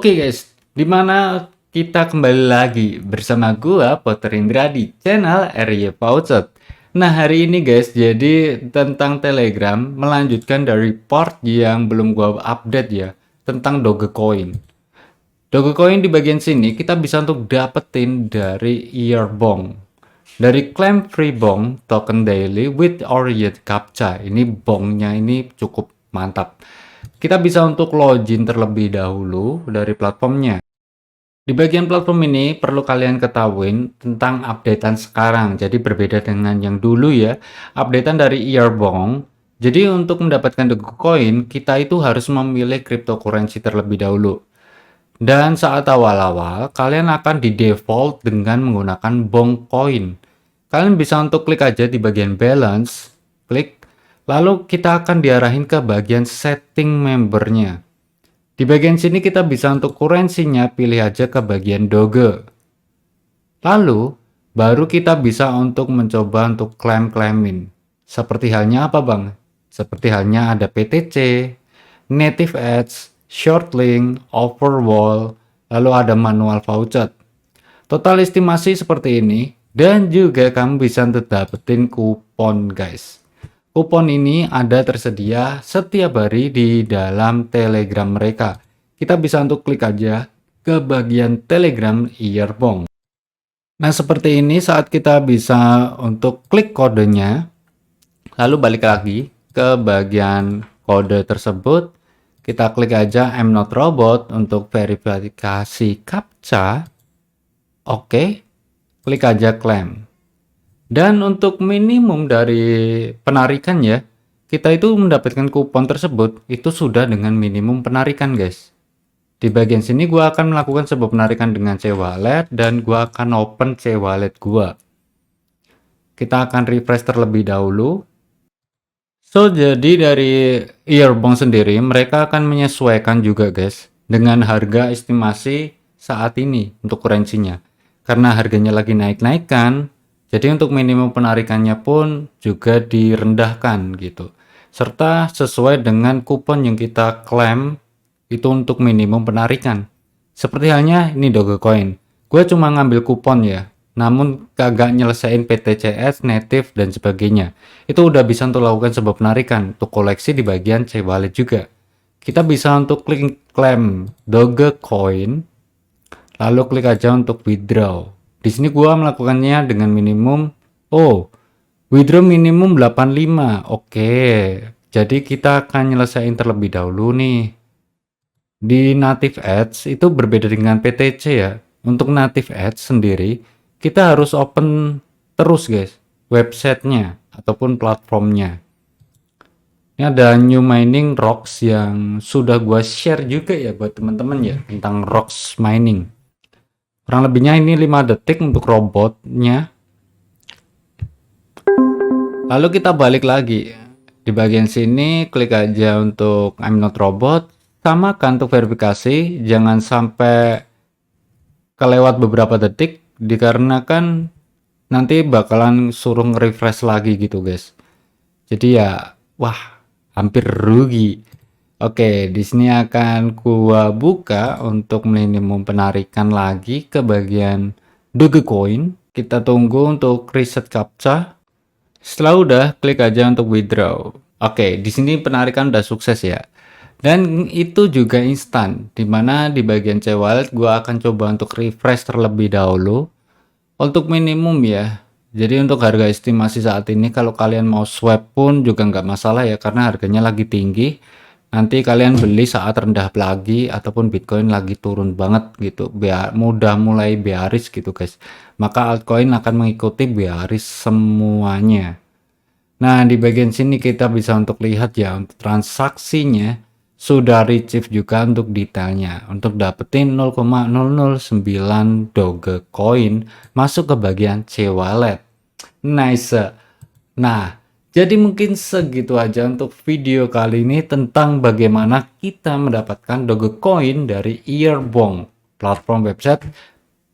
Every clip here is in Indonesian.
Oke guys, dimana kita kembali lagi bersama gua Potter Indra di channel RY Paucet. Nah hari ini guys, jadi tentang Telegram melanjutkan dari part yang belum gua update ya, tentang Dogecoin. Dogecoin di bagian sini kita bisa untuk dapetin dari Earbong. Dari claim free bong token daily with oriented captcha. Ini bongnya ini cukup mantap. Kita bisa untuk login terlebih dahulu dari platformnya. Di bagian platform ini perlu kalian ketahuin tentang updatean sekarang. Jadi berbeda dengan yang dulu ya. Updatean dari Earbong. Jadi untuk mendapatkan Dogecoin, kita itu harus memilih cryptocurrency terlebih dahulu. Dan saat awal-awal, kalian akan di default dengan menggunakan Bong Coin. Kalian bisa untuk klik aja di bagian balance, klik, lalu kita akan diarahin ke bagian setting membernya. Di bagian sini kita bisa untuk kurensinya pilih aja ke bagian Doge. Lalu, baru kita bisa untuk mencoba untuk claim-claimin. Seperti halnya apa bang? Seperti halnya ada PTC, Native Ads, Shortlink, Overwall, lalu ada manual voucher. Total estimasi seperti ini, dan juga kamu bisa untuk dapetin kupon guys. Kupon ini ada tersedia setiap hari di dalam Telegram mereka. Kita bisa untuk klik aja ke bagian Telegram Earbong. Nah seperti ini saat kita bisa untuk klik kodenya, lalu balik lagi ke bagian kode tersebut, kita klik aja I'm not robot untuk verifikasi CAPTCHA. Oke, klik aja claim. Dan untuk minimum dari penarikan ya, kita itu mendapatkan kupon tersebut itu sudah dengan minimum penarikan guys. Di bagian sini gua akan melakukan sebuah penarikan dengan C-Wallet dan gua akan open C-Wallet gua. Kita akan refresh terlebih dahulu. So, jadi dari Earbong sendiri mereka akan menyesuaikan juga guys dengan harga estimasi saat ini untuk kurensinya. Karena harganya lagi naik-naikan, jadi untuk minimum penarikannya pun juga direndahkan gitu. Serta sesuai dengan kupon yang kita klaim itu untuk minimum penarikan. Seperti halnya ini Dogecoin. Gue cuma ngambil kupon ya, namun kagak nyelesain PTCS, Native, dan sebagainya. Itu udah bisa untuk lakukan sebuah penarikan untuk koleksi di bagian C-Wallet juga. Kita bisa untuk klik claim Dogecoin, lalu klik aja untuk withdraw. Di sini gua melakukannya dengan minimum withdraw minimum 85. Oke. Jadi kita akan nyelesain terlebih dahulu nih. Di Native Ads itu berbeda dengan PTC ya. Untuk Native Ads sendiri, kita harus open terus guys websitenya ataupun platformnya. Ini ada New Mining Rocks yang sudah gua share juga ya buat teman-teman ya tentang Rocks Mining. Kurang lebihnya ini 5 detik untuk robotnya. Lalu kita balik lagi. Di bagian sini klik aja untuk I'm not robot. Samakan untuk verifikasi. Jangan sampai kelewat beberapa detik. Dikarenakan nanti bakalan suruh nge-refresh lagi gitu guys. Jadi ya wah hampir rugi. Oke, di sini akan gua buka untuk minimum penarikan lagi ke bagian Dogecoin. Kita tunggu untuk reset CAPTCHA. Setelah udah, klik aja untuk withdraw. Oke, di sini penarikan udah sukses ya. Dan itu juga instan, dimana di bagian C-Wallet gua akan coba untuk refresh terlebih dahulu. Untuk minimum ya. Jadi untuk harga estimasi saat ini kalau kalian mau swap pun juga nggak masalah ya karena harganya lagi tinggi. Nanti kalian beli saat rendah lagi ataupun Bitcoin lagi turun banget gitu, biar mudah mulai bearish gitu guys. Maka altcoin akan mengikuti bearish semuanya. Nah di bagian sini kita bisa untuk lihat ya untuk transaksinya sudah retrieve juga untuk detailnya. Untuk dapetin 0,009 Dogecoin masuk ke bagian C-Wallet. Nice. Nah jadi mungkin segitu aja untuk video kali ini tentang bagaimana kita mendapatkan Dogecoin dari Earbong, platform website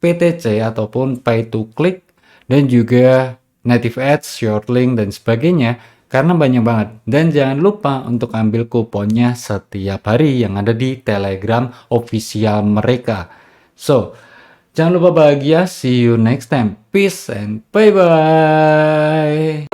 PTC ataupun pay to click dan juga Native Ads, Shortlink dan sebagainya. karena banyak banget. Dan jangan lupa untuk ambil kuponnya setiap hari yang ada di Telegram official mereka. So, jangan lupa bahagia. See you next time. Peace and bye-bye.